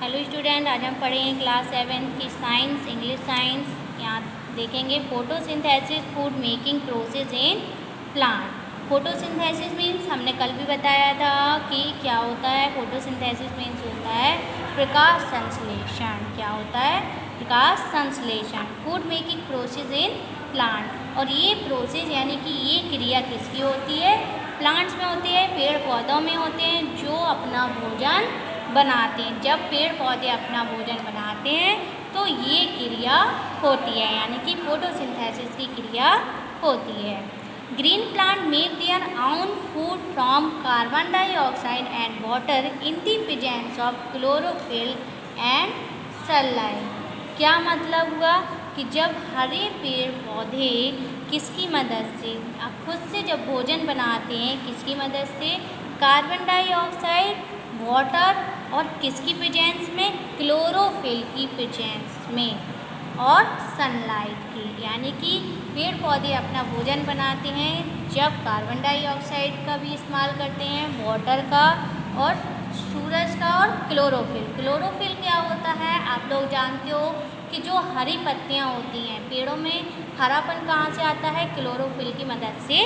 Hello student, आज हम पढ़ेंगे क्लास 7 की साइंस, इंग्लिश साइंस। यहाँ देखेंगे photosynthesis food making process in plant. Photosynthesis means हमने कल भी बताया था कि क्या होता है। फोटोसिंथेसिस मीन्स होता है प्रकाश संश्लेषण। क्या होता है? प्रकाश संश्लेषण। Food making process in plant. और ये प्रोसेस यानी कि ये क्रिया किसकी होती है? प्लांट्स में होती है, पेड़ पौधों में होते हैं जो अपना भोजन बनाते हैं। जब पेड़ पौधे अपना भोजन बनाते हैं तो ये क्रिया होती है, यानी कि फोटोसिंथेसिस की क्रिया होती है। Green plant make their own food from carbon dioxide and water in the presence of chlorophyll and sunlight. क्या मतलब हुआ कि जब हरे पेड़ पौधे किसकी मदद से, खुद से जब भोजन बनाते हैं, किसकी मदद से? कार्बन डाइऑक्साइड, वाटर और किसकी प्रेजेंस में? क्लोरोफिल की प्रेजेंस में और सनलाइट की। यानी कि पेड़ पौधे अपना भोजन बनाते हैं जब कार्बन डाइऑक्साइड का भी इस्तेमाल करते हैं, वाटर का और सूरज का और क्लोरोफिल। क्लोरोफिल क्या होता है? आप लोग जानते हो कि जो हरी पत्तियां होती हैं पेड़ों में, हरापन कहाँ से आता है? क्लोरोफिल की मदद से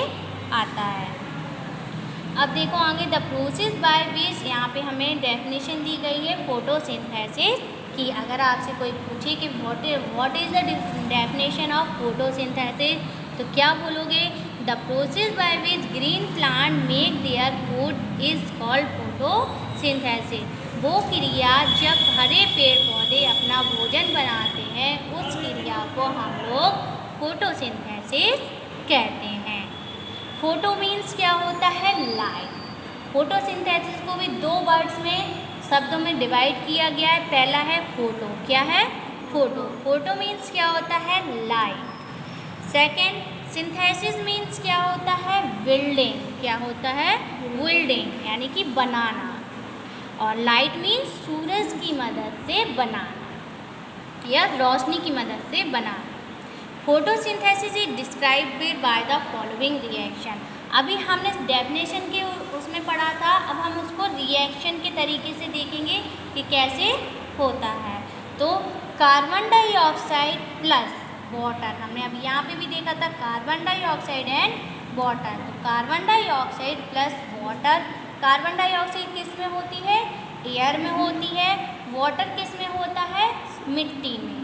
आता है। अब देखो आगे, द प्रोसेस बाय विच, यहाँ पे हमें डेफिनेशन दी गई है फोटोसिंथेसिस की। अगर आपसे कोई पूछे कि what is the definition of photosynthesis, तो क्या बोलोगे? The process by which green plant make their food is called photosynthesis. वो क्रिया जब हरे पेड़ पौधे अपना भोजन बनाते हैं, उस क्रिया को हम लोग फोटोसिंथेसिस कहते हैं। फोटो मीन्स क्या होता है? लाइट। फोटोसिंथेसिस को भी दो वर्ड्स में, शब्दों में डिवाइड किया गया है। पहला है फोटो। क्या है? फोटो। फोटो मीन्स क्या होता है? लाइट। सेकेंड, सिंथेसिस मीन्स क्या होता है? बिल्डिंग। क्या होता है? बिल्डिंग, यानी कि बनाना। और लाइट मीन्स सूरज की मदद से बनाना या रोशनी की मदद से बनाना। Photosynthesis is described by the following reaction. अभी हमने डेफिनेशन के उसमें पढ़ा था, अब हम उसको रिएक्शन के तरीके से देखेंगे कि कैसे होता है। तो कार्बन डाइऑक्साइड प्लस वाटर, हमने अभी यहाँ पे भी देखा था कार्बन डाइऑक्साइड एंड वाटर। तो carbon dioxide plus water. Carbon dioxide किस में होती है? एयर में होती है। वाटर किस में होता है? मिट्टी में।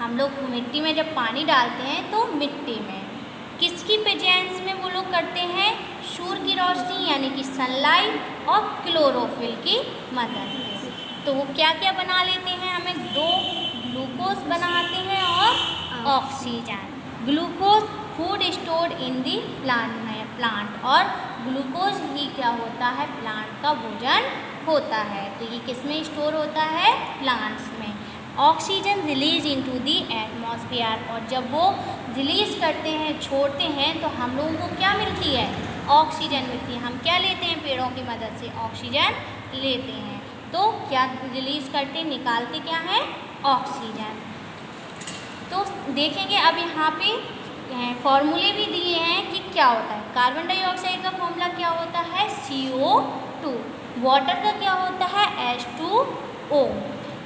हम लोग मिट्टी में जब पानी डालते हैं तो मिट्टी में। किसकी प्रेजेंस में वो लोग करते हैं? सूर्य की रोशनी यानी कि सनलाइट और क्लोरोफिल की मदद से। तो वो क्या क्या बना लेते हैं? हमें दो ग्लूकोज बनाते हैं और oxygen. Glucose food stored in the plant और ग्लूकोज ही क्या होता है? प्लांट का भोजन होता है। तो ये किस में स्टोर होता है? प्लांट्स में। Oxygen release into the atmosphere, और जब वो रिलीज करते हैं, छोड़ते हैं, तो हम लोगों को क्या मिलती है? ऑक्सीजन मिलती है। हम क्या लेते हैं? पेड़ों की मदद से ऑक्सीजन लेते हैं। तो क्या रिलीज करते, निकालते क्या है? ऑक्सीजन। तो देखेंगे अब यहाँ पे फॉर्मूले भी दिए हैं कि क्या होता है। कार्बन डाइऑक्साइड का फॉर्मूला क्या होता है? CO2। वाटर का क्या होता है? H2O।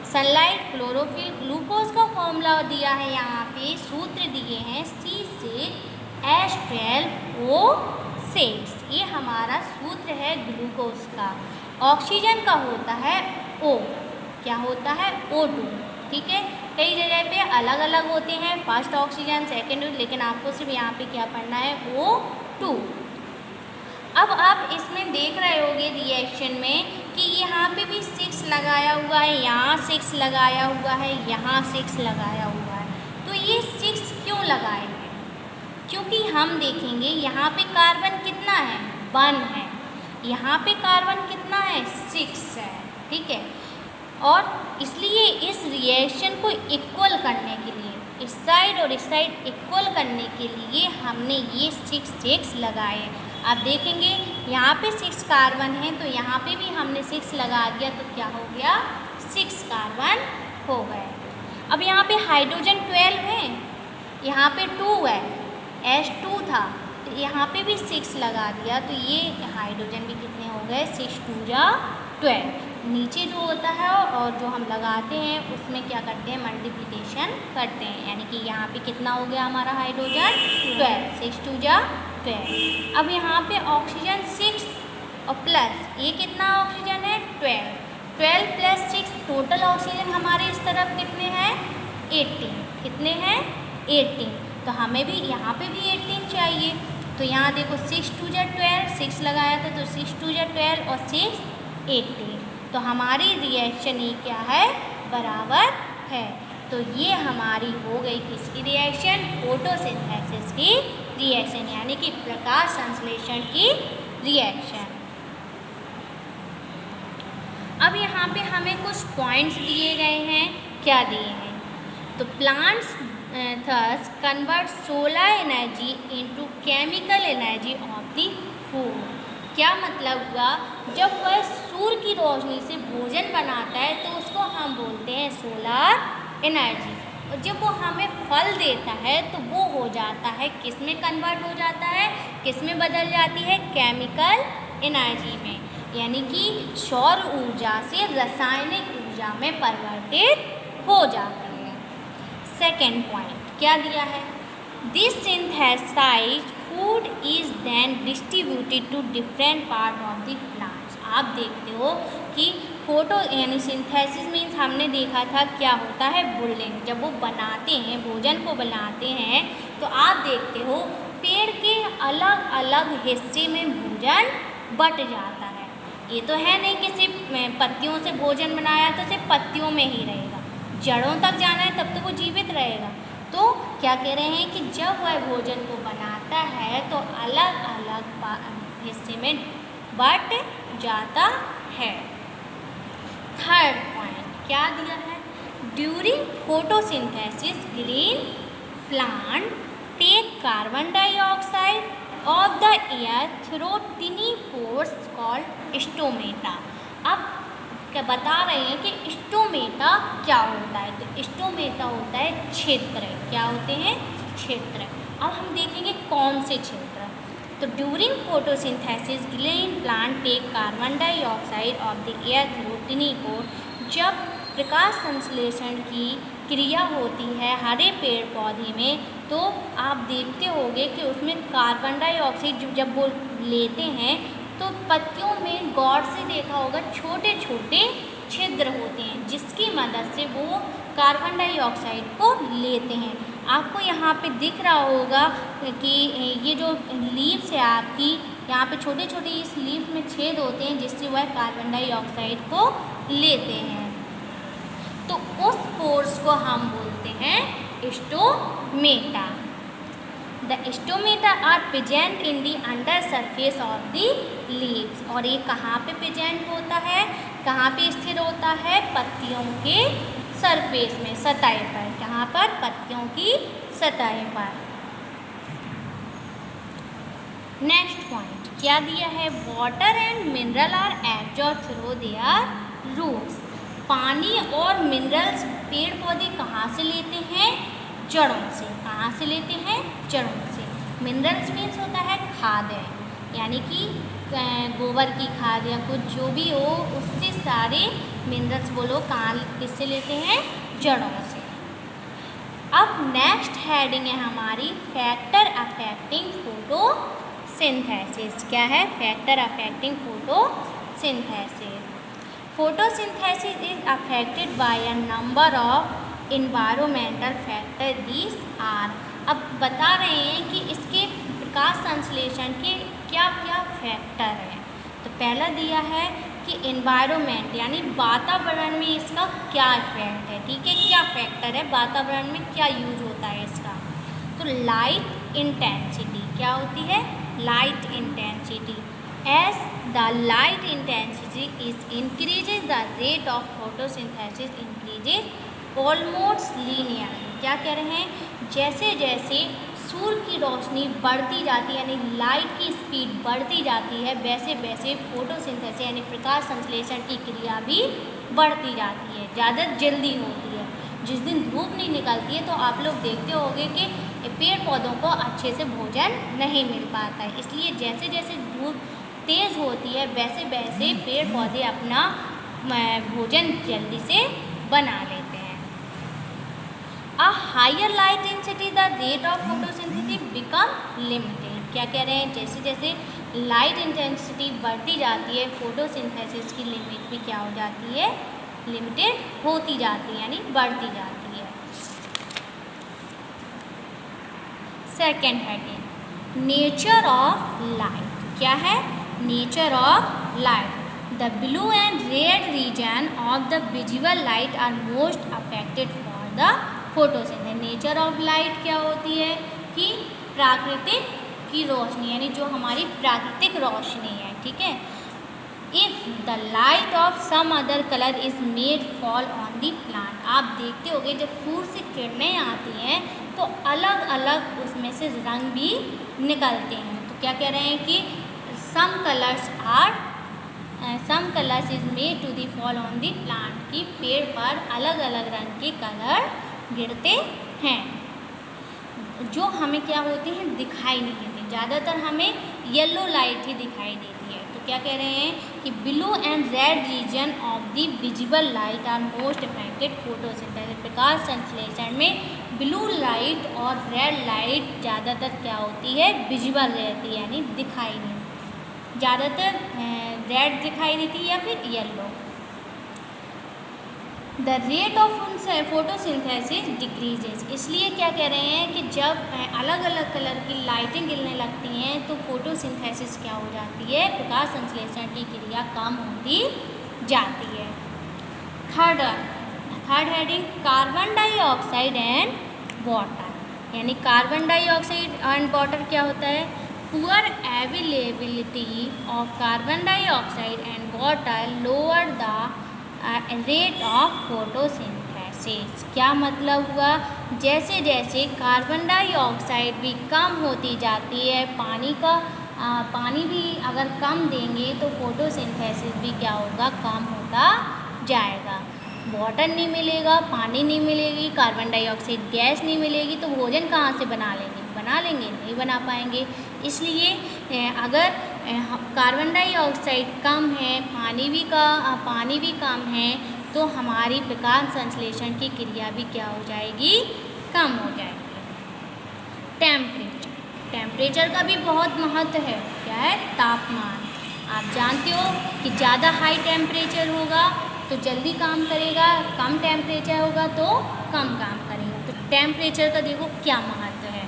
Sunlight, chlorophyll. ग्लूकोज का फॉर्मूला दिया है यहाँ पे, सूत्र दिए हैं C6H12O6। ये हमारा सूत्र है ग्लूकोज का। ऑक्सीजन का होता है O। क्या होता है? O2। ठीक है, कई जगह पे अलग अलग होते हैं, फर्स्ट ऑक्सीजन, सेकेंड, लेकिन आपको सिर्फ यहाँ पे क्या पढ़ना है? O2। अब आप इसमें देख रहे होंगे रिएक्शन में कि यहाँ पे भी 6 लगाया हुआ है, यहाँ 6 लगाया हुआ है, यहाँ 6 लगाया हुआ है। तो ये 6 क्यों लगाए हैं? क्योंकि हम देखेंगे यहाँ पे कार्बन कितना है? 1 है। यहाँ पे कार्बन कितना है? 6 है। ठीक है, और इसलिए इस रिएक्शन को इक्वल करने के लिए, इस साइड और इस साइड इक्वल करने के लिए हमने ये 6 लगाए। आप देखेंगे यहाँ पे 6 कार्बन है, तो यहाँ पे भी हमने 6 लगा दिया, तो क्या हो गया? 6 कार्बन हो गए। अब यहाँ पे हाइड्रोजन 12 है, यहाँ पे 2 है, H2 था, तो यहाँ पे भी 6 लगा दिया, तो ये हाइड्रोजन भी कितने हो गए? 6 2 जा 12। नीचे जो होता है और जो हम लगाते हैं उसमें क्या करते हैं, मल्टीप्लिकेशन करते हैं। यानी कि यहाँ पे कितना हो गया हमारा हाइड्रोजन, 12, 6 2 जा 12। अब यहाँ पे ऑक्सीजन 6 और प्लस ये कितना ऑक्सीजन है, 12, 12 + 6 टोटल ऑक्सीजन हमारे इस तरफ कितने हैं, 18। कितने हैं, 18। तो हमें भी यहाँ पे भी 18 चाहिए। तो यहाँ देखो 6 2 जा 12, 6 लगाया था तो 6 2 जा 12 और 6 18। तो हमारी रिएक्शन ये क्या है, बराबर है। तो ये हमारी हो गई किसकी रिएक्शन, फोटोसिंथेसिस की रिएक्शन, यानी कि प्रकाश संश्लेषण की रिएक्शन। अब यहाँ पे हमें कुछ पॉइंट्स दिए गए हैं, क्या दिए हैं, तो plants thus convert solar energy into chemical energy of the food। क्या मतलब हुआ, जब वह सूर्य की रोशनी से भोजन बनाता है तो उसको हम बोलते हैं सोलर एनर्जी, और जब वो हमें फल देता है तो वो हो जाता है, किस में कन्वर्ट हो जाता है, किस में बदल जाती है, केमिकल एनर्जी में, यानी कि सौर ऊर्जा से रासायनिक ऊर्जा में परिवर्तित हो जाती है। सेकेंड पॉइंट क्या दिया है, this synthesized food is then distributed to different part of the plants. आप देखते हो कि फोटो यानी सिंथेसिस मीन्स हमने देखा था क्या होता है, बुलिंग, जब वो बनाते हैं भोजन को बनाते हैं तो आप देखते हो पेड़ के अलग अलग हिस्से में भोजन बट जाता है। ये तो है नहीं कि सिर्फ पत्तियों से भोजन बनाया तो सिर्फ पत्तियों में ही रहेगा, जड़ों तक जाना है तब तो वो जीवित रहेगा। तो क्या कह रहे हैं कि जब वह भोजन को बनाता है तो अलग अलग हिस्से में बट जाता है। थर्ड पॉइंट क्या दिया है, during photosynthesis green plant take carbon dioxide of the air through tiny pores called stomata. अब क्या बता रहे हैं कि स्टोमेटा क्या होता है, तो स्टोमेटा होता है क्षेत्र, क्या होते हैं, क्षेत्र। अब हम देखेंगे कौन से क्षेत्र, तो during photosynthesis green plant take carbon dioxide of the air through tiny pore. जब प्रकाश संश्लेषण की क्रिया होती है हरे पेड़ पौधे में तो आप देखते होंगे कि उसमें कार्बन डाइऑक्साइड जब वो लेते हैं तो पत्तियों में गौर से देखा होगा छोटे छोटे छिद्र होते हैं जिसकी मदद से वो कार्बन डाइऑक्साइड को लेते हैं। आपको यहाँ पे दिख रहा होगा कि ये जो लीव्स है आपकी, यहाँ पे छोटे छोटे इस लीव्स में छेद होते हैं जिससे वह कार्बन डाइऑक्साइड को लेते हैं। तो उस पोर्स को हम बोलते हैं stomata. The stomata are present in the under surface of the leaves. और ये कहाँ पे प्रेजेंट होता है, कहाँ पे स्थिर होता है, पत्तियों के सरफेस में, सतह पर। कहाँ पर, पत्तियों की सतह पर। नेक्स्ट पॉइंट क्या दिया है, water and mineral are absorb through their roots. पानी और मिनरल्स पेड़ पौधे कहाँ से लेते हैं, जड़ों से। कहाँ से लेते हैं, जड़ों से। मिनरल्स मीन्स होता है खाद, यानी कि गोबर की खाद या कुछ जो भी हो उससे सारे मिनरल्स बोलो कहाँ किससे लेते हैं, जड़ों से। अब नेक्स्ट हेडिंग है हमारी फैक्टर अफेक्टिंग फोटोसिंथेसिस। क्या है, factor affecting photosynthesis. Photosynthesis is affected by a number of environmental factor, these are. अब बता रहे हैं कि इसके प्रकाश संश्लेषण के क्या क्या फैक्टर हैं। तो पहला दिया है कि एनवायरनमेंट यानी वातावरण में इसका क्या इफेक्ट है। ठीक है, क्या फैक्टर है, वातावरण में क्या यूज होता है इसका। तो लाइट इंटेंसिटी क्या होती है, light intensity. As the light intensity is increases the rate of photosynthesis increases almost linearly. क्या कह रहे हैं, जैसे जैसे सूर्य की रोशनी बढ़ती जाती है यानी लाइट की स्पीड बढ़ती जाती है वैसे वैसे फोटोसिंथेसिस यानी प्रकाश संश्लेषण की क्रिया भी बढ़ती जाती है, ज़्यादा जल्दी होती है। जिस दिन धूप नहीं निकलती है तो आप लोग देखते होंगे कि पेड़ पौधों को अच्छे से भोजन नहीं मिल पाता है, इसलिए जैसे जैसे धूप तेज़ होती है वैसे वैसे पेड़ पौधे अपना भोजन जल्दी से बना लेते हैं। A higher light intensity the rate of photosynthesis become limited. क्या कह रहे हैं, जैसे जैसे लाइट इंटेंसिटी बढ़ती जाती है फोटोसिंथेसिस की लिमिट भी क्या हो जाती है, लिमिटेड होती जाती है, यानी बढ़ती जाती है। Second heading, nature of light. क्या है, nature of light. The blue and red region of the visible light are most affected for the photosynthesis. Nature of light क्या होती है कि प्राकृतिक की रोशनी, यानी जो हमारी प्राकृतिक रोशनी है, ठीक है। If the light of some other colour is made fall on the plant. आप देखते होंगे जब सूर्य से किरणें आती हैं तो अलग अलग उसमें से रंग भी निकलते हैं। तो क्या कह रहे हैं कि some colours is made to the fall on the plant, कि पेड़ पर अलग अलग रंग के कलर गिरते हैं जो हमें क्या होती हैं, दिखाई नहीं देती। ज़्यादातर हमें येलो लाइट ही दिखाई देती है। तो क्या कह रहे हैं कि blue and red region of the visible light are most affected photosynthesis. प्रकाश संश्लेषण में ब्लू लाइट और रेड लाइट ज़्यादातर क्या होती है, विजिबल रहती है, यानी दिखाई नहीं। ज़्यादातर रेड दिखाई देती है या फिर yellow. The rate of photosynthesis decreases. इसलिए क्या कह रहे हैं कि जब अलग अलग कलर की लाइटें गिरने लगती हैं तो फोटोसिंथेसिस क्या हो जाती है, प्रकाश संश्लेषण की क्रिया कम होती जाती है। Third heading, carbon dioxide and water. यानी कार्बन डाइऑक्साइड एंड वाटर क्या होता है, poor availability of carbon dioxide and water lower the rate of photosynthesis. क्या मतलब हुआ, जैसे जैसे कार्बन डाइऑक्साइड भी कम होती जाती है, पानी भी अगर कम देंगे तो फोटोसिंथेसिस भी क्या होगा, कम होता जाएगा। वाटर नहीं मिलेगा, पानी नहीं मिलेगी, कार्बन डाइऑक्साइड गैस नहीं मिलेगी तो भोजन कहाँ से बना लेंगे, नहीं बना पाएंगे। इसलिए अगर कार्बन डाइऑक्साइड कम है, पानी भी कम है तो हमारी प्रकाश संश्लेषण की क्रिया भी क्या हो जाएगी, कम हो जाएगी। टेम्परेचर का भी बहुत महत्व है। क्या है, तापमान। आप जानते हो कि ज़्यादा हाई टेम्परेचर होगा तो जल्दी काम करेगा, कम टेम्परेचर होगा तो कम काम करेगा। तो टेम्परेचर का देखो क्या महत्व है।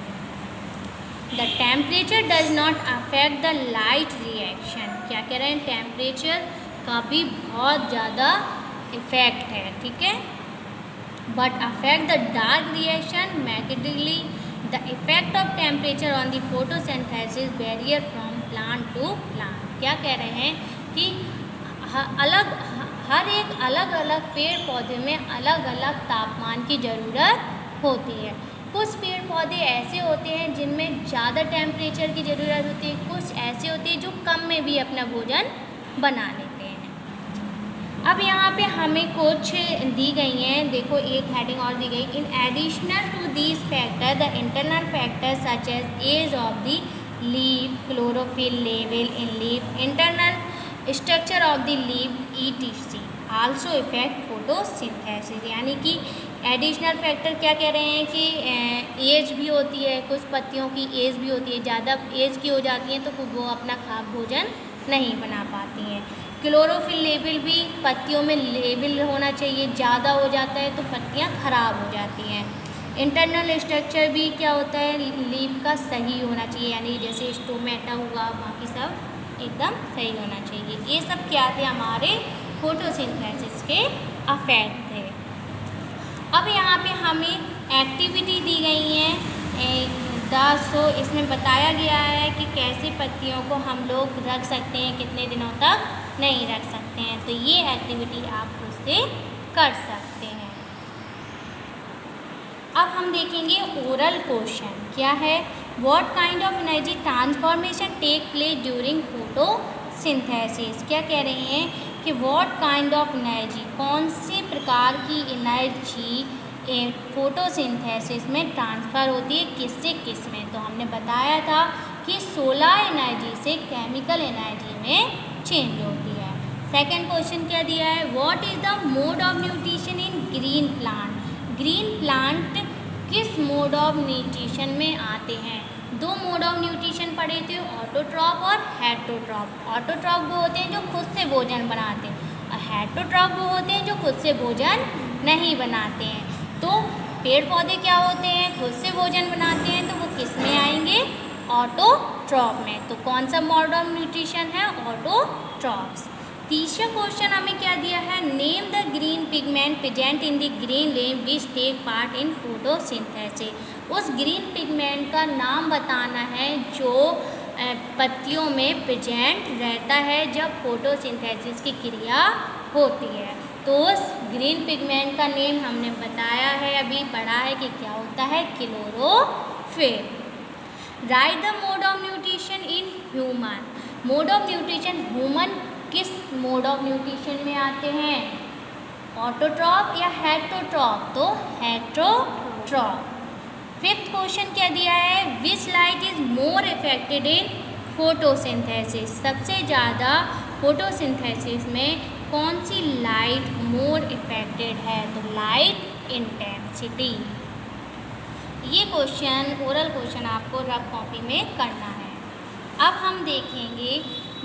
The temperature does not affect the light reaction. क्या कह रहे हैं, टेम्परेचर का भी बहुत ज़्यादा इफेक्ट है, ठीक है, but affect the dark reaction mechanically. The effect of temperature on the photosynthesis varies from plant to plant. क्या कह रहे हैं कि हर एक अलग अलग पेड़ पौधे में अलग अलग तापमान की ज़रूरत होती है। कुछ पेड़ पौधे ऐसे होते हैं जिनमें ज़्यादा टेम्परेचर की ज़रूरत होती है, कुछ ऐसे होते हैं जो कम में भी अपना भोजन बना लेते हैं। अब यहाँ पे हमें कुछ दी गई हैं, देखो एक हेडिंग और दी गई, in additional to these factor the internal factor such as age of the leaf, chlorophyll level in leaf, internal structure of the leaf ETC also effect photosynthesis. यानी कि एडिशनल फैक्टर क्या कह रहे हैं कि एज भी होती है, कुछ पत्तियों की एज भी होती है, ज़्यादा एज की हो जाती हैं तो वो अपना भोजन नहीं बना पाती हैं। क्लोरोफिल लेवल भी, पत्तियों में लेवल होना चाहिए, ज़्यादा हो जाता है तो पत्तियाँ खराब हो जाती हैं। इंटरनल स्ट्रक्चर भी क्या होता है, लीफ का सही होना चाहिए, यानी जैसे स्टोमेटा हुआ, बाकी सब एकदम सही होना चाहिए। ये सब क्या थे, हमारे फोटोसिंथेसिस के अफेक्ट थे। अब यहाँ पे हमें एक्टिविटी दी गई हैं 10 इसमें बताया गया है कि कैसे पत्तियों को हम लोग रख सकते हैं, कितने दिनों तक नहीं रख सकते हैं। तो ये एक्टिविटी आप खुद से कर सकते हैं। अब हम देखेंगे ओरल क्वेश्चन। क्या है, what kind of energy transformation take place during photosynthesis. क्या कह रहे हैं कि व्हाट काइंड ऑफ एनर्जी, कौन से प्रकार की एनर्जी फोटोसिंथेसिस में ट्रांसफ़र होती है, किससे किस में। तो हमने बताया था कि सोलर एनर्जी से केमिकल एनर्जी में चेंज होती है। सेकेंड क्वेश्चन क्या दिया है, what is the mode of nutrition in green plant. Green plant किस मोड ऑफ न्यूट्रिशन में आते हैं। दो मोड ऑफ न्यूट्रिशन पढ़े थे, ऑटोट्रॉप और हेटरोट्रॉप। ऑटोट्रॉप वो होते हैं जो खुद से भोजन बनाते हैं और हेटरोट्रॉप वो होते हैं जो खुद से भोजन नहीं बनाते हैं। तो पेड़ पौधे क्या होते हैं, खुद से भोजन बनाते हैं, तो वो किस में आएंगे, ऑटोट्रॉप में। तो कौन सा मोड ऑफ न्यूट्रिशन है, ऑटोट्रॉप्स। तीसरा क्वेश्चन हमें क्या दिया है, name the green pigment present in the green leaf which take part in photosynthesis. उस ग्रीन पिगमेंट का नाम बताना है जो पत्तियों में प्रेजेंट रहता है जब फोटोसिंथेसिस की क्रिया होती है। तो उस ग्रीन पिगमेंट का नेम हमने बताया है, अभी पढ़ा है कि क्या होता है, chlorophyll. Right the mode of nutrition in human. Mode of nutrition, human किस मोड ऑफ न्यूट्रिशन में आते हैं, ऑटोट्रॉप या हेटरोट्रॉप, तो हेटरोट्रॉप। फिफ्थ क्वेश्चन क्या दिया है, which light is more affected in photosynthesis. सबसे ज़्यादा फोटोसिंथेसिस में कौन सी लाइट मोर इफेक्टेड है, तो लाइट इंटेंसिटी। ये क्वेश्चन ओरल क्वेश्चन आपको रफ कॉपी में करना है। अब हम देखेंगे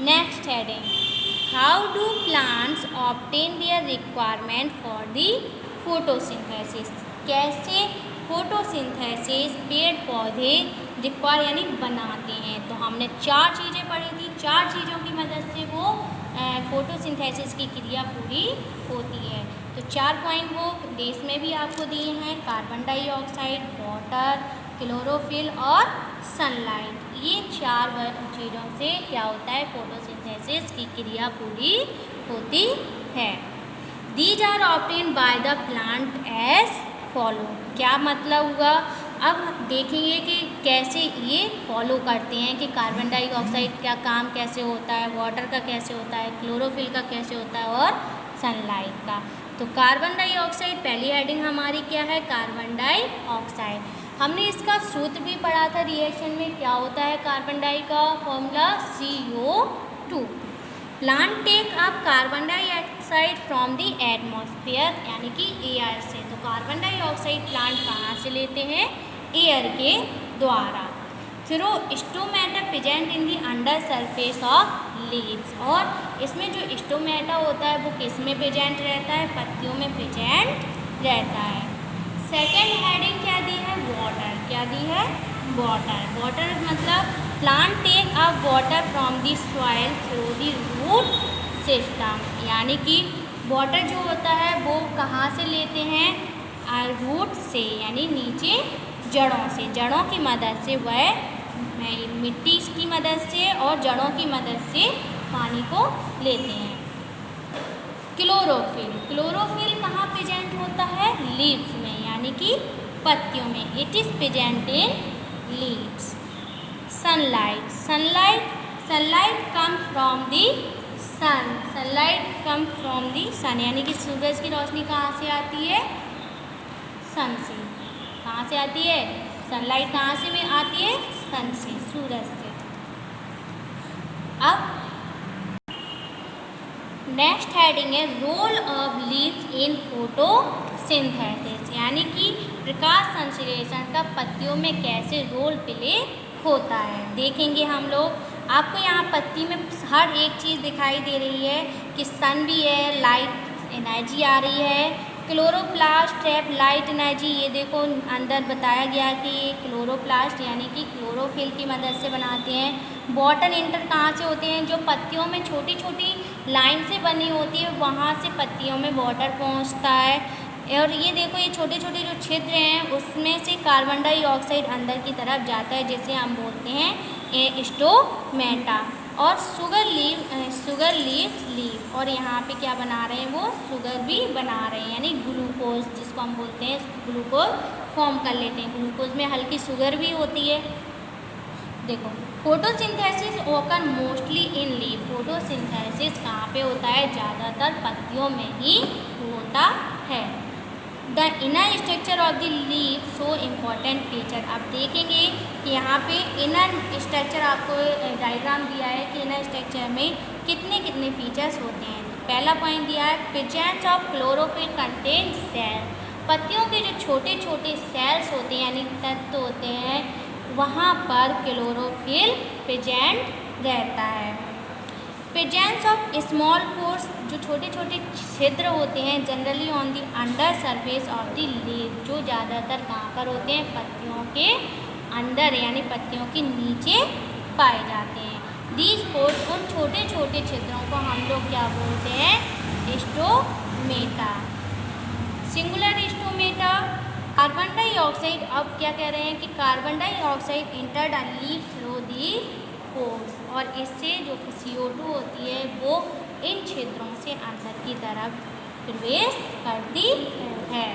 next heading, how do plants obtain their requirement for the photosynthesis. कैसे फोटोसिंथेसिस पेड़ पौधे रिक्वायर यानी बनाते हैं। तो हमने चार चीज़ें पढ़ी थी, चार चीज़ों की मदद से वो फोटोसिंथेसिस की क्रिया पूरी होती है। तो 4 पॉइंट वो बेस में भी आपको दिए हैं, कार्बन डाइऑक्साइड, वाटर, क्लोरोफिल और सनलाइट। ये 4 चीज़ों से क्या होता है, फोटोसिंथेसिस की क्रिया पूरी होती है। These are obtained by the plant as follow. क्या मतलब हुआ, अब देखेंगे कि कैसे ये फॉलो करते हैं कि कार्बन डाइऑक्साइड का काम कैसे होता है, वाटर का कैसे होता है, क्लोरोफिल का कैसे होता है और सनलाइट का। तो कार्बन डाइऑक्साइड पहली हेडिंग हमारी क्या है, कार्बन डाइऑक्साइड। हमने इसका सूत्र भी पढ़ा था, रिएक्शन में क्या होता है कार्बन डाई का formula CO2। Plant take up carbon dioxide from the atmosphere यानी कि एयर से। तो कार्बन डाइऑक्साइड प्लांट कहाँ से लेते हैं, एयर के द्वारा। फिर वो stomata present in the under surface of leaves. और इसमें जो स्टोमेटा होता है वो किस में प्रेजेंट रहता है, पत्तियों में प्रेजेंट रहता है। सेकेंड हेडिंग क्या दी है, वाटर। क्या दी है, वाटर। वाटर मतलब plant take up water from the soil through the root system. यानी कि वाटर जो होता है वो कहाँ से लेते हैं, रूट से यानी नीचे जड़ों से। जड़ों की मदद से वह मिट्टी की मदद से और जड़ों की मदद से पानी को लेते हैं। क्लोरोफिल। क्लोरोफिल कहाँ प्रेजेंट होता है, लीव्स में यानी कि पत्तियों में। It is present in leaves. Sunlight. Sunlight come from the sun. Sunlight come from the sun यानी कि सूरज की रोशनी कहाँ से आती है, सन से। कहाँ से आती है, सनलाइट कहाँ से में आती है, सन से, सूरज से। अब नेक्स्ट हेडिंग है role of leaves in photosynthesis यानी कि प्रकाश संश्लेषण का पत्तियों में कैसे रोल प्ले होता है, देखेंगे हम लोग। आपको यहाँ पत्ती में हर एक चीज़ दिखाई दे रही है कि सन भी है, लाइट एनर्जी आ रही है, क्लोरोप्लास्ट ट्रैप लाइट एनर्जी। ये देखो अंदर बताया गया कि ये क्लोरोप्लास्ट यानी कि क्लोरोफिल की मदद से बनाते हैं। वाटर इंटर कहाँ से होते हैं, जो पत्तियों में छोटी छोटी लाइन से बनी होती है वहाँ से पत्तियों में वाटर पहुँचता है। और ये देखो ये छोटे छोटे जो छिद्र हैं उसमें से कार्बन डाइऑक्साइड अंदर की तरफ जाता है जिसे हम बोलते हैं स्टोमेटा। और शुगर लीव्स लीव। और यहाँ पे क्या बना रहे हैं, वो शुगर भी बना रहे हैं यानी ग्लूकोज, जिसको हम बोलते हैं ग्लूकोज फॉर्म कर लेते हैं। ग्लूकोज में हल्की शुगर भी होती है। देखो फोटोसिंथेसिस ओकर मोस्टली इन लीव। फोटोसिंथेसिस कहाँ पे होता है, ज़्यादातर पत्तियों में ही होता है। The inner structure of the leave so important feature. अब देखेंगे कि यहाँ पे इनर स्ट्रक्चर आपको डायग्राम दिया है कि इनर स्ट्रक्चर में कितने कितने फीचर्स होते हैं। पहला पॉइंट दिया है presence of chlorophyll contain cell. पत्तियों के जो छोटे छोटे सेल्स होते हैं यानी तत्व होते हैं वहाँ पर क्लोरोफिल प्रेजेंट रहता है। प्रेजेंस ऑफ स्मॉल पोर्स, जो छोटे छोटे छिद्र होते हैं generally on the under surface of the leaf, जो ज़्यादातर कहाँ पर होते हैं, पत्तियों के अंदर यानी पत्तियों के नीचे पाए जाते हैं। दीज पोर्स, उन छोटे छोटे छिद्रों को हम लोग क्या बोलते हैं, stomata. Singular stomata. Carbon dioxide, अब क्या कह रहे हैं कि carbon dioxide entered a leaf through the pores, और इससे जो CO2 होती है वो इन छिद्रों से अंदर की तरफ प्रवेश करती है।